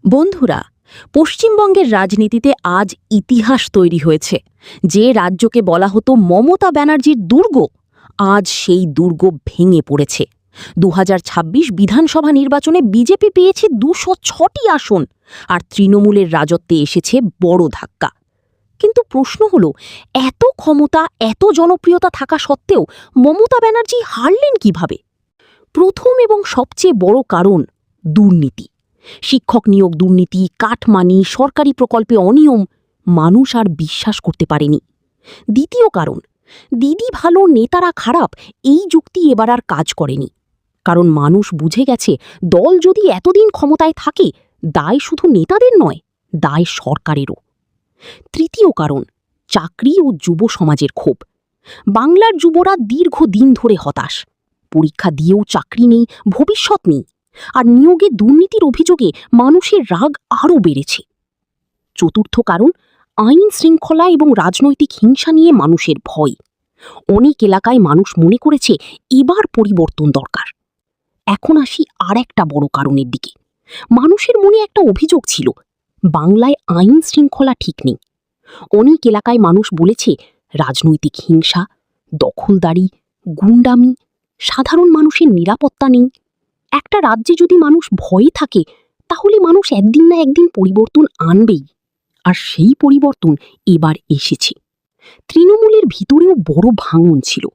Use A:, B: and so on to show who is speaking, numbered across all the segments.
A: বন্ধুরা, পশ্চিমবঙ্গের রাজনীতিতে আজ ইতিহাস তৈরি হয়েছে। যে রাজ্যকে বলা হতো মমতা ব্যানার্জির দুর্গ, আজ সেই দুর্গ ভেঙে পড়েছে। ২০২৬ বিধানসভা নির্বাচনে বিজেপি পেয়েছে ২০৬টি আসন, আর তৃণমূলের রাজত্বে এসেছে বড় ধাক্কা। কিন্তু প্রশ্ন হল, এত ক্ষমতা, এত জনপ্রিয়তা থাকা সত্ত্বেও মমতা ব্যানার্জি হারলেন কিভাবে? প্রথম এবং সবচেয়ে বড় কারণ দুর্নীতি। শিক্ষক নিয়োগ দুর্নীতি, কাটমানি, সরকারি প্রকল্পে অনিয়ম। মানুষ আর বিশ্বাস করতে পারেনি। দ্বিতীয় কারণ, দিদি ভালো নেতারা খারাপ, এই যুক্তি এবার আর কাজ করেনি। কারণ মানুষ বুঝে গেছে, দল যদি এতদিন ক্ষমতায় থাকে, দায় শুধু নেতাদের নয়, দায় সরকারেরও। তৃতীয় কারণ, চাকরি ও যুব সমাজের ক্ষোভ। বাংলার যুবরা দীর্ঘদিন ধরে হতাশ। পরীক্ষা দিয়েও চাকরি নেই, ভবিষ্যৎ নেই। আর নিয়োগে দুর্নীতির অভিযোগে মানুষের রাগ আরও বেড়েছে। চতুর্থ কারণ, আইন শৃঙ্খলা এবং রাজনৈতিক হিংসা নিয়ে মানুষের ভয়। অনেক এলাকায় মানুষ মনে করেছে এবার পরিবর্তন দরকার। এখন আসি আর একটা বড় কারণের দিকে। মানুষের মনে একটা অভিযোগ ছিল, বাংলায় আইন শৃঙ্খলা ঠিক নেই। অনেক এলাকায় মানুষ বলেছে রাজনৈতিক হিংসা, দখলদারি, গুন্ডামি, সাধারণ মানুষের নিরাপত্তা নেই। একটা রাজ্যে যদি মানুষ ভয়ে থাকে, তাহলে মানুষ একদিন না একদিন পরিবর্তন আনবেই। আর সেই পরিবর্তন এবার এসেছে। তৃণমূলের ভিতরেও বড় ভাঙন ছিল।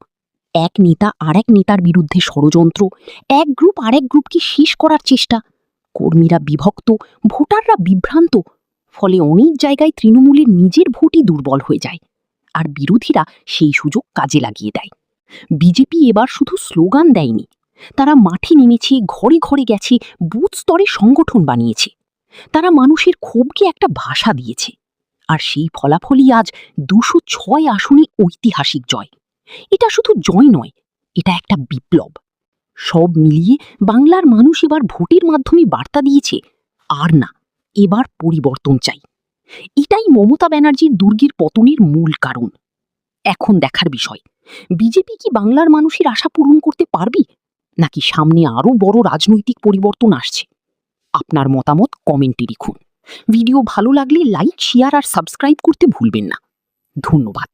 A: এক নেতা আরেক নেতার বিরুদ্ধে ষড়যন্ত্র, এক গ্রুপ আরেক গ্রুপকে শেষ করার চেষ্টা। কর্মীরা বিভক্ত, ভোটাররা বিভ্রান্ত। ফলে অনেক জায়গায় তৃণমূলের নিজের ভোটই দুর্বল হয়ে যায়, আর বিরোধীরা সেই সুযোগ কাজে লাগিয়ে দেয়। বিজেপি এবার শুধু স্লোগান দেয়নি, তারা মাঠে নেমেছে, ঘরে ঘরে গেছে, বুথ স্তরে সংগঠন বানিয়েছে। তারা মানুষের ক্ষোভকে একটা ভাষা দিয়েছে। আর সেই ফলাফলই আজ ২০৬ আসনে ঐতিহাসিক জয়। এটা শুধু জয় নয়, এটা একটা বিপ্লব। সব মিলিয়ে বাংলার মানুষ এবার ভোটের মাধ্যমে বার্তা দিয়েছে, আর না, এবার পরিবর্তন চাই। এটাই মমতা ব্যানার্জির দুর্গের পতনের মূল কারণ। এখন দেখার বিষয়, বিজেপি কি বাংলার মানুষের আশা পূরণ করতে পারবে, নাকি সামনে আরও বড় রাজনৈতিক পরিবর্তন আসছে? আপনার মতামত কমেন্টে লিখুন। ভিডিও ভালো লাগলে লাইক, শেয়ার আর সাবস্ক্রাইব করতে ভুলবেন না। ধন্যবাদ।